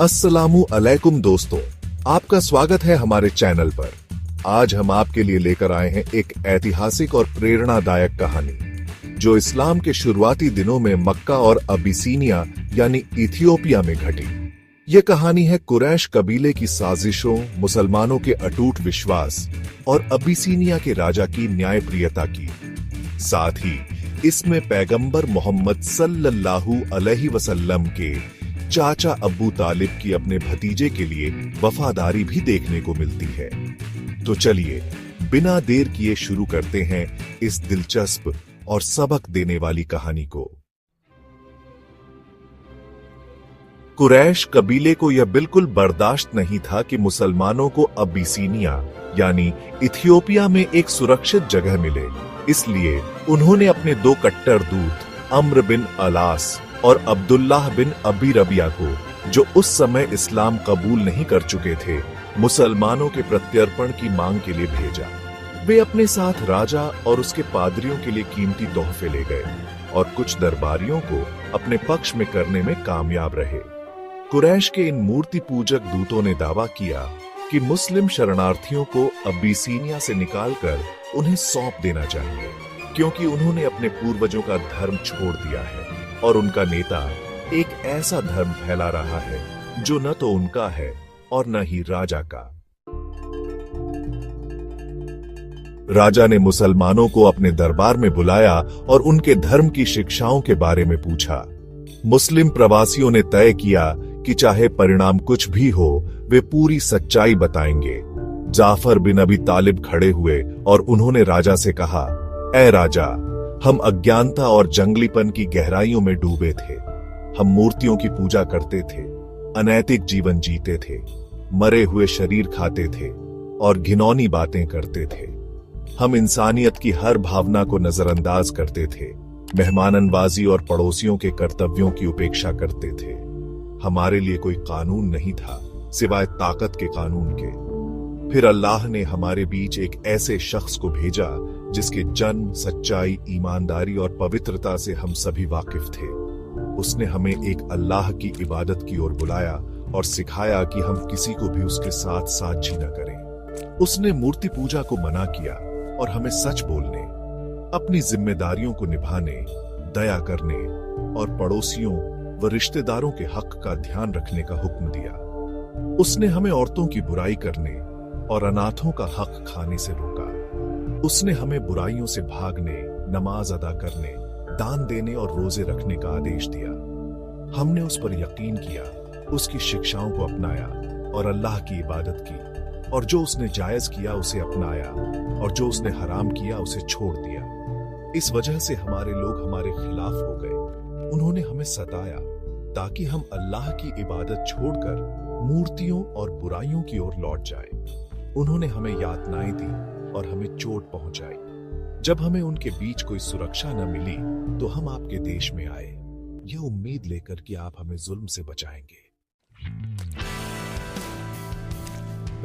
अस्सलामु अलैकुम दोस्तों, आपका स्वागत है हमारे चैनल पर। आज हम आपके लिए लेकर आए हैं एक ऐतिहासिक और प्रेरणादायक कहानी जो इस्लाम के शुरुआती दिनों में मक्का और अबिसीनिया यानी इथियोपिया में घटी। ये कहानी है कुरैश कबीले की साजिशों, मुसलमानों के अटूट विश्वास और अबिसीनिया के राजा की न्यायप्रियता की। साथ ही इसमें पैगंबर मोहम्मद सल्लल्लाहु अलैहि वसल्लम के चाचा अब्बू तालिब की अपने भतीजे के लिए वफादारी भी देखने को मिलती है। तो चलिए बिना देर किए शुरू करते हैं इस दिलचस्प और सबक देने वाली कहानी को। कुरैश कबीले को यह बिल्कुल बर्दाश्त नहीं था कि मुसलमानों को अबिसीनिया यानी इथियोपिया में एक सुरक्षित जगह मिले। इसलिए उन्होंने अपने दो कट्टर दूत अम्र बिन अलास और अब्दुल्लाह बिन अबी रबिया को, जो उस समय इस्लाम कबूल नहीं कर चुके थे, मुसलमानों के प्रत्यर्पण की मांग के लिए भेजा। वे अपने साथ राजा और उसके पादरियों के लिए कीमती तोहफे ले गए और कुछ दरबारियों को अपने पक्ष में करने में कामयाब रहे। कुरैश के इन मूर्ति पूजक दूतों ने दावा किया कि मुस्लिम शरणार्थियों को अबिसीनिया से निकालकर उन्हें सौंप देना चाहिए, क्योंकि उन्होंने अपने पूर्वजों का धर्म छोड़ दिया है और उनका नेता एक ऐसा धर्म फैला रहा है जो न तो उनका है और न ही राजा का। राजा ने मुसलमानों को अपने दरबार में बुलाया और उनके धर्म की शिक्षाओं के बारे में पूछा। मुस्लिम प्रवासियों ने तय किया कि चाहे परिणाम कुछ भी हो, वे पूरी सच्चाई बताएंगे। जाफर बिन अबी तालिब खड़े हुए और उन्होंने राजा से कहा, ऐ राजा, हम अज्ञानता और जंगलीपन की गहराइयों में डूबे थे। हम मूर्तियों की पूजा करते थे, अनैतिक जीवन जीते थे, मरे हुए शरीर खाते थे और घिनौनी बातें करते थे। हम इंसानियत की हर भावना को नजरअंदाज करते थे, मेहमाननवाजी और पड़ोसियों के कर्तव्यों की उपेक्षा करते थे। हमारे लिए कोई कानून नहीं था सिवाय ताकत के कानून के। फिर अल्लाह ने हमारे बीच एक ऐसे शख्स को भेजा जिसके जन्म, सच्चाई, ईमानदारी और पवित्रता से हम सभी वाकिफ थे। उसने हमें एक अल्लाह की इबादत की ओर बुलाया और सिखाया कि हम किसी को भी उसके साथ साझी न करें। उसने मूर्ति पूजा को मना किया और हमें सच बोलने, अपनी जिम्मेदारियों को निभाने, दया करने और पड़ोसियों व रिश्तेदारों के हक का ध्यान रखने का हुक्म दिया। उसने हमें औरतों की बुराई करने और अनाथों का हक खाने से रोका। उसने हमें बुराइयों से भागने, नमाज अदा करने, दान देने और रोजे रखने का आदेश दिया। हमने उस पर यकीन किया, उसकी शिक्षाओं को अपनाया और अल्लाह की इबादत की, और जो उसने जायज किया उसे अपनाया और जो उसने हराम किया उसे छोड़ दिया। इस वजह से हमारे लोग हमारे खिलाफ हो गए। उन्होंने हमें सताया ताकि हम अल्लाह की इबादत छोड़कर मूर्तियों और बुराइयों की ओर लौट जाएं। उन्होंने हमें यातनाएं दी और हमें चोट पहुंचाई। जब हमें उनके बीच कोई सुरक्षा न मिली तो हम आपके देश में आए, ये उम्मीद लेकर कि आप हमें जुल्म से बचाएंगे।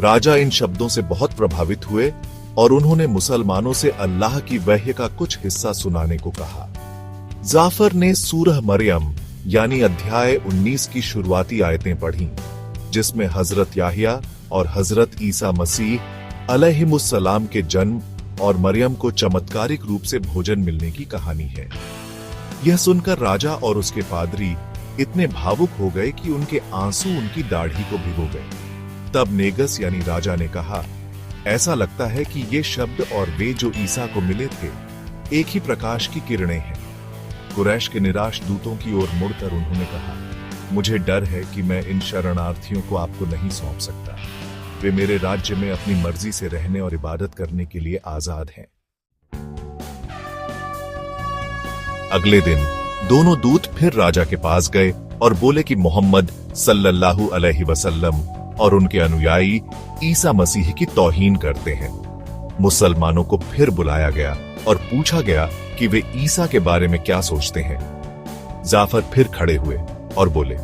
राजा इन शब्दों से बहुत प्रभावित हुए और उन्होंने मुसलमानों से अल्लाह की वह्य का कुछ हिस्सा सुनाने को कहा। जाफर ने सूरह मरियम यानी अध्याय 19 की शुरुआती आयतें पढ़ी, जिसमें हजरत याहिया और हजरत ईसा मसीह अलैहिमुस्सलाम के जन्म और मरियम को चमत्कारिक रूप से भोजन मिलने की कहानी है। यह सुनकर राजा और उसके पादरी इतने भावुक हो गए कि उनके आंसू उनकी दाढ़ी को भिगो गए। तब नेगस यानी राजा ने कहा, ऐसा लगता है कि ये शब्द और वे जो ईसा को मिले थे एक ही प्रकाश की किरणें हैं। कुरैश के निराश दूतों की ओर मुड़कर उन्होंने कहा, मुझे डर है कि मैं इन शरणार्थियों को आपको नहीं सौंप सकता। वे मेरे राज्य में अपनी मर्जी से रहने और इबादत करने के लिए आजाद हैं। अगले दिन दोनों दूत फिर राजा के पास गए और बोले कि मोहम्मद सल्लल्लाहु अलैहि वसल्लम और उनके अनुयायी ईसा मसीह की तौहीन करते हैं। मुसलमानों को फिर बुलाया गया और पूछा गया कि वे ईसा के बारे में क्या सोचते हैं। जाफर फिर खड़े हुए और बोले,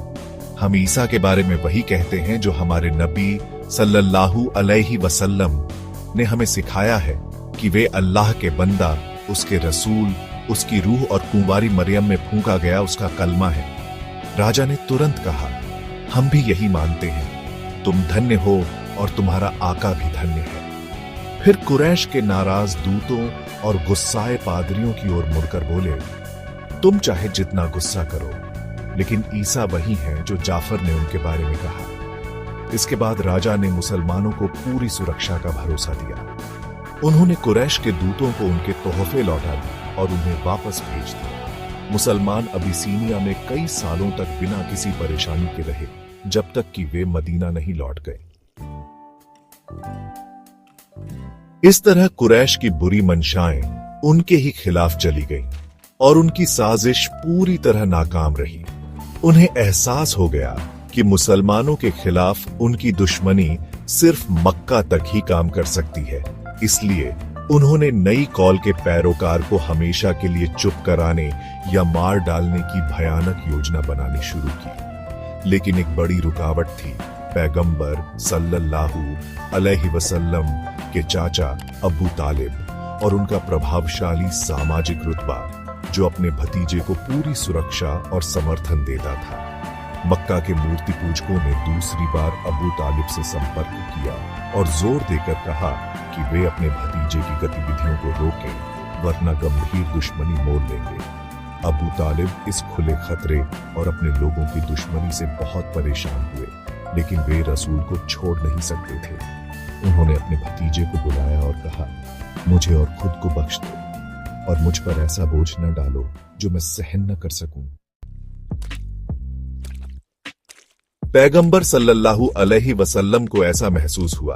हम ईसा के बारे में वही कहते हैं जो हमारे नबी सल्लल्लाहु अलैहि वसल्लम ने हमें सिखाया है कि वे अल्लाह के बंदा, उसके रसूल, उसकी रूह और कुंवारी मरियम में फूंका गया उसका कलमा है। राजा ने तुरंत कहा, हम भी यही मानते हैं। तुम धन्य हो और तुम्हारा आका भी धन्य है। फिर कुरैश के नाराज दूतों और गुस्साए पादरियों की ओर मुड़कर बोले, तुम चाहे जितना गुस्सा करो, लेकिन ईसा वही हैं जो जाफर ने उनके बारे में कहा। इसके बाद राजा ने मुसलमानों को पूरी सुरक्षा का भरोसा दिया। उन्होंने कुरैश के दूतों को उनके तोहफे लौटा दिए और उन्हें वापस भेज दिया। मुसलमान अबिसीनिया में कई सालों तक बिना किसी परेशानी के रहे, जब तक कि वे मदीना नहीं लौट गए। इस तरह कुरैश की बुरी मंशाएं उनके ही खिलाफ चली गईं और उनकी साजिश पूरी तरह नाकाम रही। उन्हें एहसास हो गया कि मुसलमानों के खिलाफ उनकी दुश्मनी सिर्फ मक्का तक ही काम कर सकती है। इसलिए उन्होंने नई कौल के पैरोकार को हमेशा के लिए चुप कराने या मार डालने की भयानक योजना बनानी शुरू की। लेकिन एक बड़ी रुकावट थी। पैगंबर सल्लल्लाहु अलैहि वसल्लम के चाचा अबू तालिब और उनका प्रभावशाली सामाजिक रुतबा, जो अपने भतीजे को पूरी सुरक्षा और समर्थन देता था। मक्का के मूर्ति पूजकों ने दूसरी बार अबू तालिब से संपर्क किया और जोर देकर कहा कि वे अपने भतीजे की गतिविधियों को रोकें, वरना गंभीर दुश्मनी मोल लेंगे। अबू तालिब इस खुले खतरे और अपने लोगों की दुश्मनी से बहुत परेशान हुए, लेकिन वे रसूल को छोड़ नहीं सकते थे। उन्होंने अपने भतीजे को बुलाया और कहा, मुझे और खुद को बख्श दो और मुझ पर ऐसा बोझ न डालो जो मैं सहन न कर सकूं। पैगंबर सल्लल्लाहु अलैहि वसल्लम को ऐसा महसूस हुआ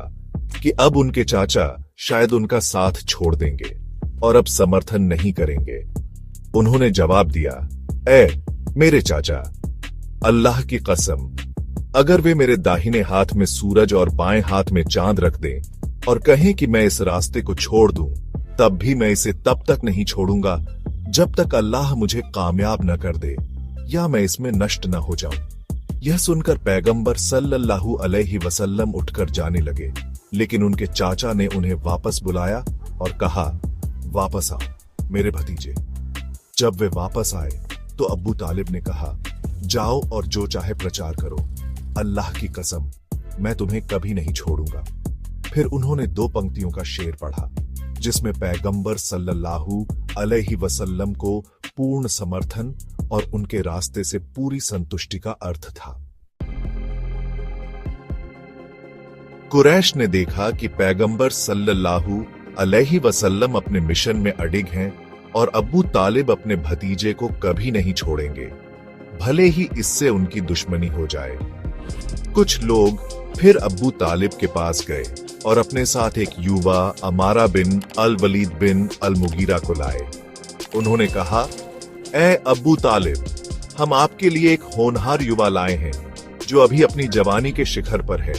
कि अब उनके चाचा शायद उनका साथ छोड़ देंगे और अब समर्थन नहीं करेंगे। उन्होंने जवाब दिया, ए मेरे चाचा, अल्लाह की कसम, अगर वे मेरे दाहिने हाथ में सूरज और बाएं हाथ में चांद रख दें और कहें कि मैं इस रास्ते को छोड़ दूं, तब भी मैं इसे तब तक नहीं छोड़ूंगा जब तक अल्लाह मुझे कामयाब न कर दे या मैं इसमें नष्ट न हो जाऊं। यह सुनकर पैगंबर सल्लल्लाहु अलैहि वसल्लम उठकर जाने लगे, लेकिन उनके चाचा ने उन्हें वापस बुलाया और कहा, वापस आओ मेरे भतीजे। जब वे वापस आए तो अब्बू तालिब ने कहा, जाओ और जो चाहे प्रचार करो, अल्लाह की कसम मैं तुम्हें कभी नहीं छोड़ूंगा। फिर उन्होंने 2 पंक्तियों का शेर पढ़ा, जिसमें पैगंबर सल्लल्लाहु अलैहि वसल्लम को पूर्ण समर्थन और उनके रास्ते से पूरी संतुष्टि का अर्थ था। कुरैश ने देखा कि पैगंबर सल्लल्लाहु अलैहि वसल्लम अपने मिशन में अडिग हैं और अब्बू तालिब अपने भतीजे को कभी नहीं छोड़ेंगे, भले ही इससे उनकी दुश्मनी हो जाए। कुछ लोग फिर अब्बू तालिब के पास गए और अपने साथ एक युवा अमारा बिन अल वलीद बिन अल मुगीरा को लाए। उन्होंने कहा, ए अब्बू तालिब, हम आपके लिए एक होनहार युवा लाए हैं जो अभी अपनी जवानी के शिखर पर है।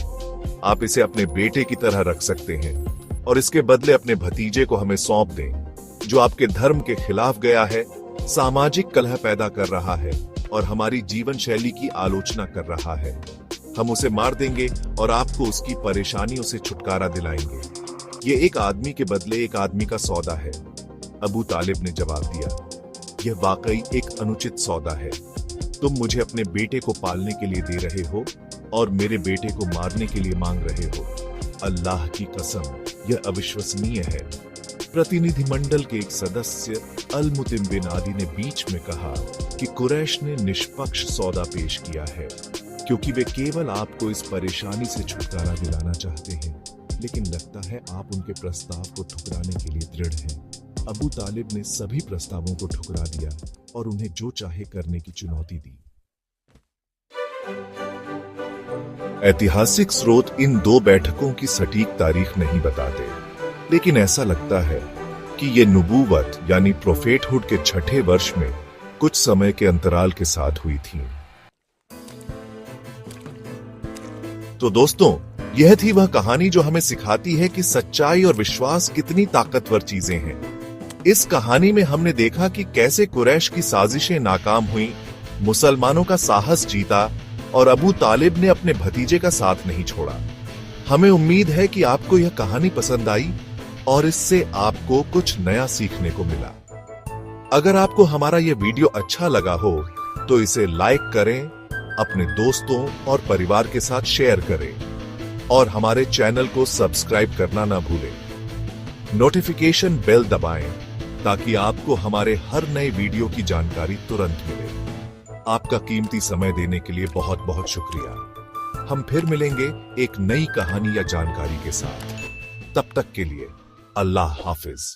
आप इसे अपने बेटे की तरह रख सकते हैं और इसके बदले अपने भतीजे को हमें सौंप दें, जो आपके धर्म के खिलाफ गया है, सामाजिक कलह पैदा कर रहा है और हमारी जीवन शैली की आलोचना कर रहा है। हम उसे मार देंगे और आपको उसकी परेशानियों से छुटकारा दिलाएंगे। ये एक आदमी के बदले एक आदमी का सौदा है। अबू तालिब ने जवाब दिया, यह वाकई एक अनुचित सौदा है। तुम मुझे अपने बेटे को पालने के लिए दे रहे हो और मेरे बेटे को मारने के लिए मांग रहे हो। अल्लाह की कसम, यह अविश्वसनीय है। प्रतिनिधिमंडल के एक सदस्य अल मुतिम बिन आदि ने बीच में कहा कि कुरैश ने निष्पक्ष सौदा पेश किया है, क्योंकि वे केवल आपको इस परेशानी से छुटकारा दिलाना चाहते हैं, लेकिन लगता है आप उनके प्रस्ताव को ठुकराने के लिए दृढ़ हैं। अबू तालिब ने सभी प्रस्तावों को ठुकरा दिया और उन्हें जो चाहे करने की चुनौती दी। ऐतिहासिक स्रोत इन 2 बैठकों की सटीक तारीख नहीं बताते, लेकिन ऐसा लगता है कि ये नुबूवत यानी प्रोफेटहुड के 6ठे वर्ष में कुछ समय के अंतराल के साथ हुई थी। तो दोस्तों, यह थी वह कहानी जो हमें सिखाती है कि सच्चाई और विश्वास कितनी ताकतवर चीजें हैं। इस कहानी में हमने देखा कि कैसे कुरैश की साजिशें नाकाम हुई, मुसलमानों का साहस जीता और अबू तालिब ने अपने भतीजे का साथ नहीं छोड़ा। हमें उम्मीद है कि आपको यह कहानी पसंद आई और इससे आपको कुछ नया सीखने को मिला। अगर आपको हमारा यह वीडियो अच्छा लगा हो तो इसे लाइक करें, अपने दोस्तों और परिवार के साथ शेयर करें और हमारे चैनल को सब्सक्राइब करना ना भूलें। नोटिफिकेशन बेल दबाएं ताकि आपको हमारे हर नए वीडियो की जानकारी तुरंत मिले। आपका कीमती समय देने के लिए बहुत बहुत शुक्रिया। हम फिर मिलेंगे एक नई कहानी या जानकारी के साथ। तब तक के लिए अल्लाह हाफिज।